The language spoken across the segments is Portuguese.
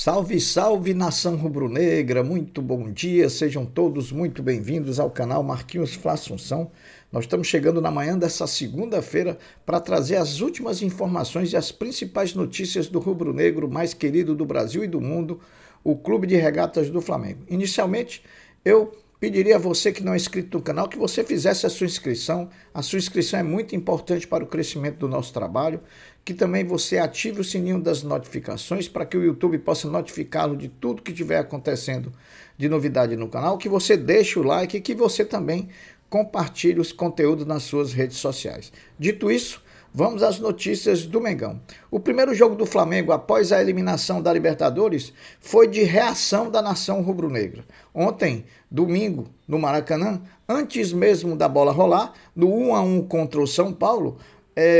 Salve, salve, nação rubro-negra, muito bom dia, sejam todos muito bem-vindos ao canal Marquinhos Fla Assunção. Nós estamos chegando na manhã dessa segunda-feira para trazer as últimas informações e as principais notícias do rubro-negro mais querido do Brasil e do mundo, o Clube de Regatas do Flamengo. Inicialmente, eu pediria a você que não é inscrito no canal que você fizesse a sua inscrição. A sua inscrição é muito importante para o crescimento do nosso trabalho, que também você ative o sininho das notificações para que o YouTube possa notificá-lo de tudo que estiver acontecendo de novidade no canal, que você deixe o like e que você também compartilhe os conteúdos nas suas redes sociais. Dito isso, vamos às notícias do Mengão. O primeiro jogo do Flamengo após a eliminação da Libertadores foi de reação da nação rubro-negra. Ontem, domingo, no Maracanã, antes mesmo da bola rolar, no 1-1 contra o São Paulo,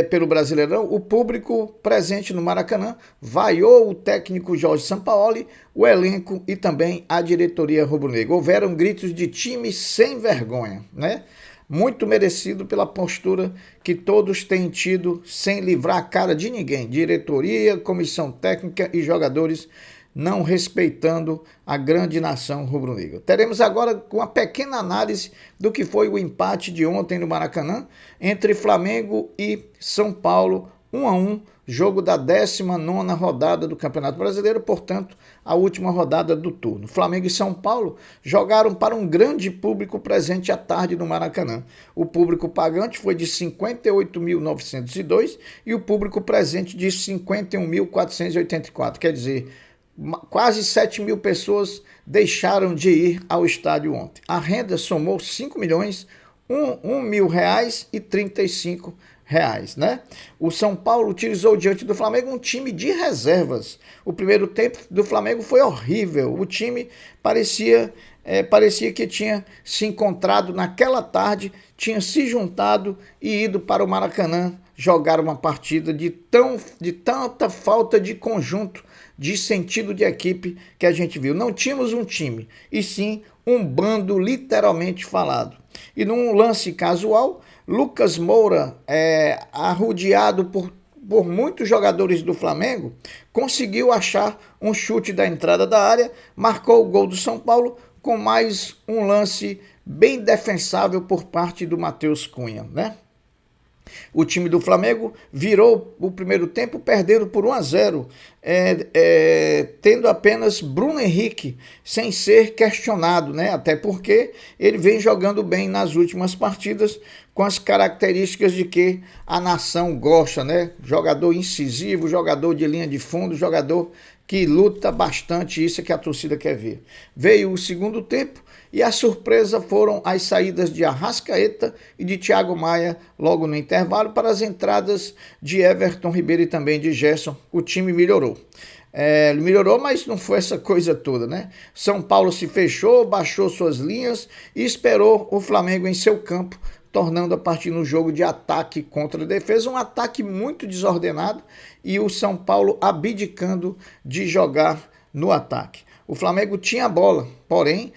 pelo Brasileirão, o público presente no Maracanã vaiou o técnico Jorge Sampaoli, o elenco e também a diretoria rubro-negra. Houveram gritos de time sem vergonha, né? Muito merecido pela postura que todos têm tido sem livrar a cara de ninguém. Diretoria, comissão técnica e jogadores não respeitando a grande nação rubro-negra. Teremos agora uma pequena análise do que foi o empate de ontem no Maracanã entre Flamengo e São Paulo, 1-1, jogo da 19ª rodada do Campeonato Brasileiro, portanto, a última rodada do turno. Flamengo e São Paulo jogaram para um grande público presente à tarde no Maracanã. O público pagante foi de 58.902 e o público presente de 51.484, quer dizer, quase 7 mil pessoas deixaram de ir ao estádio ontem. A renda somou 5 milhões, R$1.000 e R$35, né? O São Paulo utilizou diante do Flamengo um time de reservas. O primeiro tempo do Flamengo foi horrível. O time parecia que tinha se encontrado naquela tarde, tinha se juntado e ido para o Maracanã jogar uma partida de tanta falta de conjunto, de sentido de equipe que a gente viu. Não tínhamos um time, e sim um bando literalmente falado. E num lance casual, Lucas Moura, arrodeado por muitos jogadores do Flamengo, conseguiu achar um chute da entrada da área, marcou o gol do São Paulo com mais um lance bem defensável por parte do Matheus Cunha, né? O time do Flamengo virou o primeiro tempo perdendo por 1-0, tendo apenas Bruno Henrique sem ser questionado, né? Até porque ele vem jogando bem nas últimas partidas com as características de que a nação gosta, né? Jogador incisivo, jogador de linha de fundo, jogador que luta bastante, isso é que a torcida quer ver. Veio o segundo tempo e a surpresa foram as saídas de Arrascaeta e de Thiago Maia logo no intervalo para as entradas de Everton Ribeiro e também de Gerson. O time melhorou. Melhorou, mas não foi essa coisa toda, né? São Paulo se fechou, baixou suas linhas e esperou o Flamengo em seu campo, tornando a partir no jogo de ataque contra a defesa, um ataque muito desordenado e o São Paulo abdicando de jogar no ataque. O Flamengo tinha a bola, porém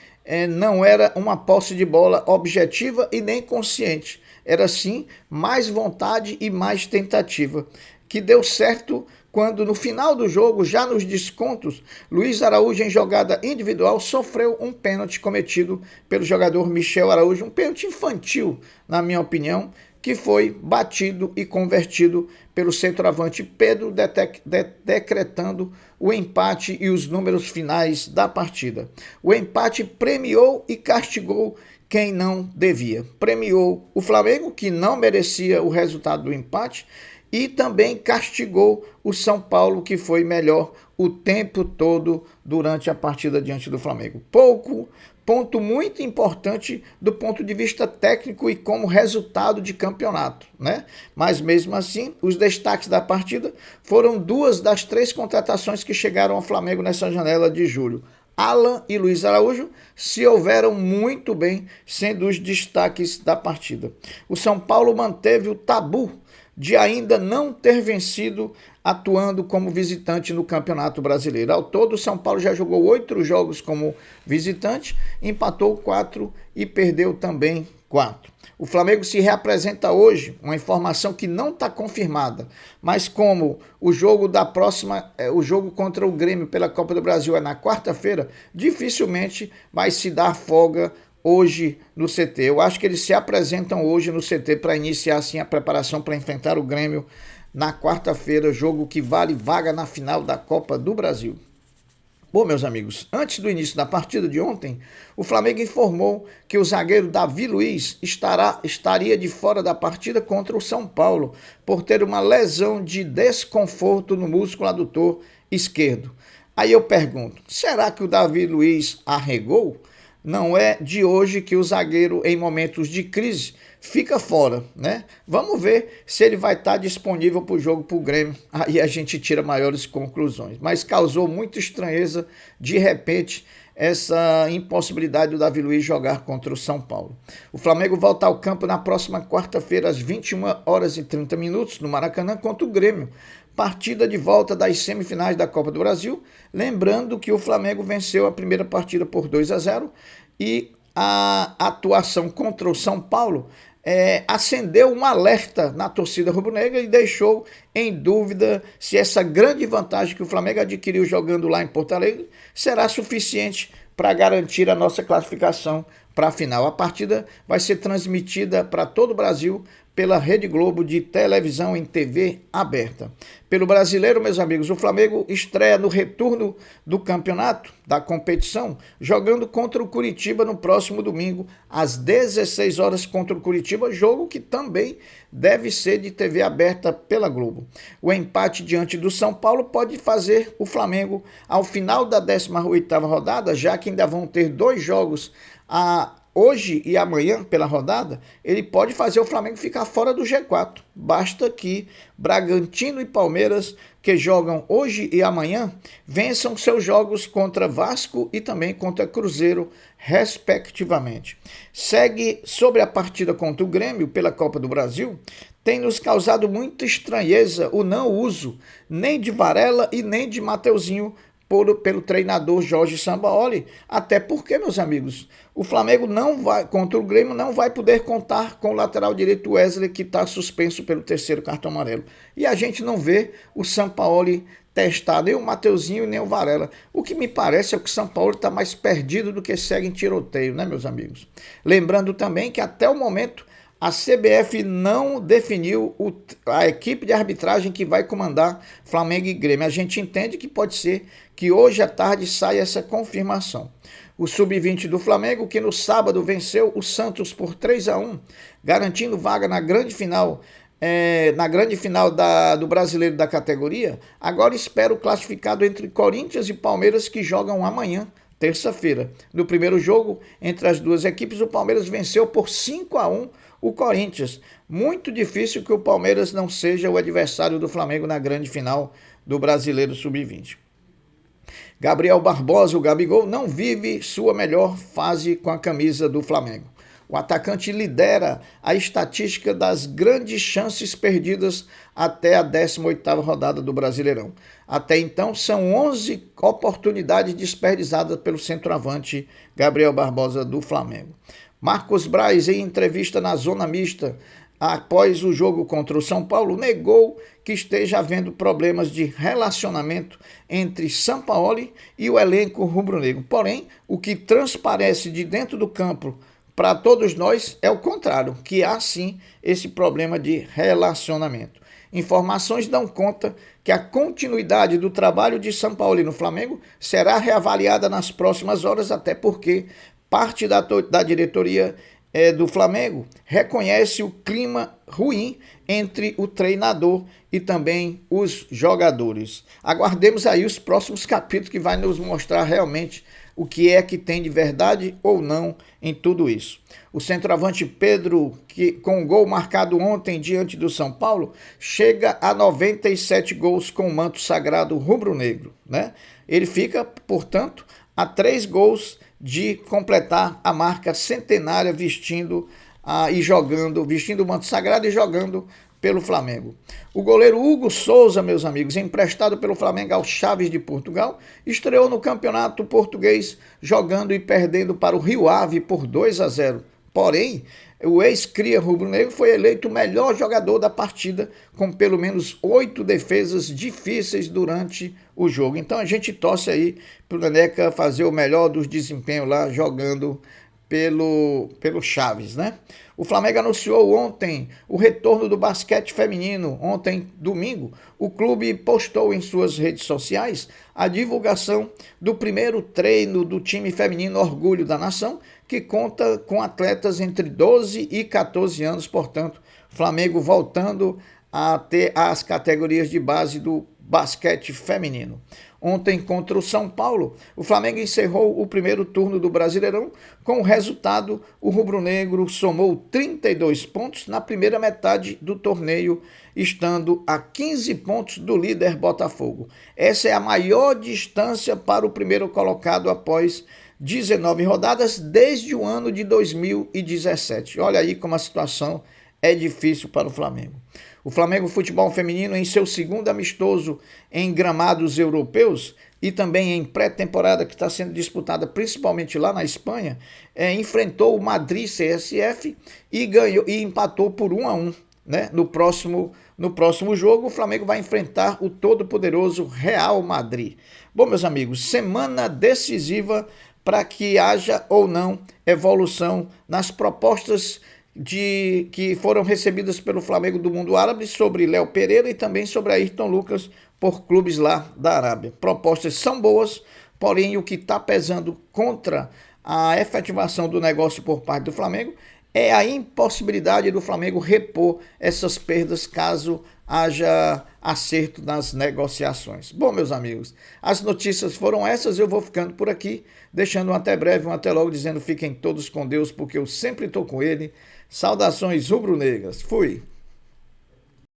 não era uma posse de bola objetiva e nem consciente. Era sim mais vontade e mais tentativa, que deu certo quando no final do jogo, já nos descontos, Luiz Araújo em jogada individual sofreu um pênalti cometido pelo jogador Michel Araújo, um pênalti infantil, na minha opinião, que foi batido e convertido pelo centroavante Pedro, decretando o empate e os números finais da partida. O empate premiou e castigou quem não devia. Premiou o Flamengo, que não merecia o resultado do empate, e também castigou o São Paulo, que foi melhor o tempo todo durante a partida diante do Flamengo. Ponto muito importante do ponto de vista técnico e como resultado de campeonato, né? Mas mesmo assim, os destaques da partida foram 2 das 3 contratações que chegaram ao Flamengo nessa janela de julho. Alan e Luiz Araújo se houveram muito bem, sendo os destaques da partida. O São Paulo manteve o tabu de ainda não ter vencido atuando como visitante no Campeonato Brasileiro. Ao todo, o São Paulo já jogou 8 jogos como visitante, empatou 4 e perdeu também 4. O Flamengo se reapresenta hoje, uma informação que não está confirmada, mas como o jogo o jogo contra o Grêmio pela Copa do Brasil é na quarta-feira, dificilmente vai se dar folga hoje no CT. Eu acho que eles se apresentam hoje no CT para iniciar assim a preparação para enfrentar o Grêmio na quarta-feira, jogo que vale vaga na final da Copa do Brasil. Bom, meus amigos, antes do início da partida de ontem, o Flamengo informou que o zagueiro Davi Luiz estaria de fora da partida contra o São Paulo por ter uma lesão de desconforto no músculo adutor esquerdo. Aí eu pergunto, será que o Davi Luiz arregou? Não é de hoje que o zagueiro, em momentos de crise, fica fora, né? Vamos ver se ele vai estar disponível para o jogo para o Grêmio. Aí a gente tira maiores conclusões. Mas causou muita estranheza, de repente, essa impossibilidade do Davi Luiz jogar contra o São Paulo. O Flamengo volta ao campo na próxima quarta-feira, às 21h30, no Maracanã, contra o Grêmio. Partida de volta das semifinais da Copa do Brasil. Lembrando que o Flamengo venceu a primeira partida por 2-0 e a atuação contra o São Paulo acendeu um alerta na torcida rubro-negra e deixou em dúvida se essa grande vantagem que o Flamengo adquiriu jogando lá em Porto Alegre será suficiente para garantir a nossa classificação para a final. A partida vai ser transmitida para todo o Brasil pela Rede Globo de televisão em TV aberta. Pelo Brasileiro, meus amigos, o Flamengo estreia no retorno do campeonato, da competição, jogando contra o Curitiba no próximo domingo, às 16 horas contra o Curitiba, jogo que também deve ser de TV aberta pela Globo. O empate diante do São Paulo pode fazer o Flamengo, ao final da 18ª rodada, já que ainda vão ter 2 jogos hoje e amanhã pela rodada, ele pode fazer o Flamengo ficar fora do G4. Basta que Bragantino e Palmeiras, que jogam hoje e amanhã, vençam seus jogos contra Vasco e também contra Cruzeiro, respectivamente. Segue sobre a partida contra o Grêmio pela Copa do Brasil. Tem nos causado muita estranheza o não uso nem de Varela e nem de Mateuzinho pelo treinador Jorge Sampaoli, até porque, meus amigos, o Flamengo contra o Grêmio não vai poder contar com o lateral direito Wesley, que está suspenso pelo 3º cartão amarelo. E a gente não vê o Sampaoli testar nem o Mateuzinho nem o Varela. O que me parece é que o Sampaoli está mais perdido do que segue em tiroteio, né, meus amigos? Lembrando também que até o momento a CBF não definiu a equipe de arbitragem que vai comandar Flamengo e Grêmio. A gente entende que pode ser que hoje à tarde saia essa confirmação. O Sub-20 do Flamengo, que no sábado venceu o Santos por 3-1, garantindo vaga na grande final do Brasileiro da categoria, agora espera o classificado entre Corinthians e Palmeiras, que jogam amanhã, terça-feira. No primeiro jogo entre as duas equipes, o Palmeiras venceu por 5-1 o Corinthians. Muito difícil que o Palmeiras não seja o adversário do Flamengo na grande final do Brasileiro Sub-20. Gabriel Barbosa, o Gabigol, não vive sua melhor fase com a camisa do Flamengo. O atacante lidera a estatística das grandes chances perdidas até a 18ª rodada do Brasileirão. Até então, são 11 oportunidades desperdiçadas pelo centroavante Gabriel Barbosa do Flamengo. Marcos Braz, em entrevista na Zona Mista, após o jogo contra o São Paulo, negou que esteja havendo problemas de relacionamento entre Sampaoli e o elenco rubro-negro. Porém, o que transparece de dentro do campo para todos nós é o contrário, que há sim esse problema de relacionamento. Informações dão conta que a continuidade do trabalho de Sampaoli no Flamengo será reavaliada nas próximas horas, até porque parte da diretoria do Flamengo reconhece o clima ruim entre o treinador e também os jogadores. Aguardemos aí os próximos capítulos que vai nos mostrar realmente o que é que tem de verdade ou não em tudo isso. O centroavante Pedro, que com o gol marcado ontem diante do São Paulo, chega a 97 gols com o manto sagrado rubro-negro, né? Ele fica, portanto, a 3 gols de completar a marca centenária vestindo o manto sagrado e jogando pelo Flamengo. O goleiro Hugo Souza, meus amigos, emprestado pelo Flamengo ao Chaves de Portugal, estreou no Campeonato Português jogando e perdendo para o Rio Ave por 2-0. Porém, o ex-cria rubro-negro foi eleito o melhor jogador da partida, com pelo menos 8 defesas difíceis durante o jogo. Então a gente torce aí para o Neneca fazer o melhor dos desempenhos lá jogando pelo Chaves, né? O Flamengo anunciou ontem o retorno do basquete feminino. Ontem, domingo, o clube postou em suas redes sociais a divulgação do primeiro treino do time feminino Orgulho da Nação, que conta com atletas entre 12 e 14 anos, portanto, Flamengo voltando a ter as categorias de base do basquete feminino. Ontem, contra o São Paulo, o Flamengo encerrou o primeiro turno do Brasileirão. Com o resultado, o rubro-negro somou 32 pontos na primeira metade do torneio, estando a 15 pontos do líder Botafogo. Essa é a maior distância para o primeiro colocado após 19 rodadas desde o ano de 2017. Olha aí como a situação é difícil para o Flamengo. O Flamengo Futebol Feminino, em seu segundo amistoso em gramados europeus e também em pré-temporada que está sendo disputada principalmente lá na Espanha, enfrentou o Madrid CSF e ganhou e empatou por 1-1. Né? No próximo jogo, o Flamengo vai enfrentar o todo-poderoso Real Madrid. Bom, meus amigos, semana decisiva para que haja ou não evolução nas propostas que foram recebidas pelo Flamengo do mundo árabe sobre Léo Pereira e também sobre Ayrton Lucas por clubes lá da Arábia. Propostas são boas, porém o que está pesando contra a efetivação do negócio por parte do Flamengo é a impossibilidade do Flamengo repor essas perdas caso haja acerto nas negociações. Bom, meus amigos, as notícias foram essas, eu vou ficando por aqui, deixando um até breve, um até logo, dizendo fiquem todos com Deus, porque eu sempre estou com ele. Saudações rubro-negras. Fui!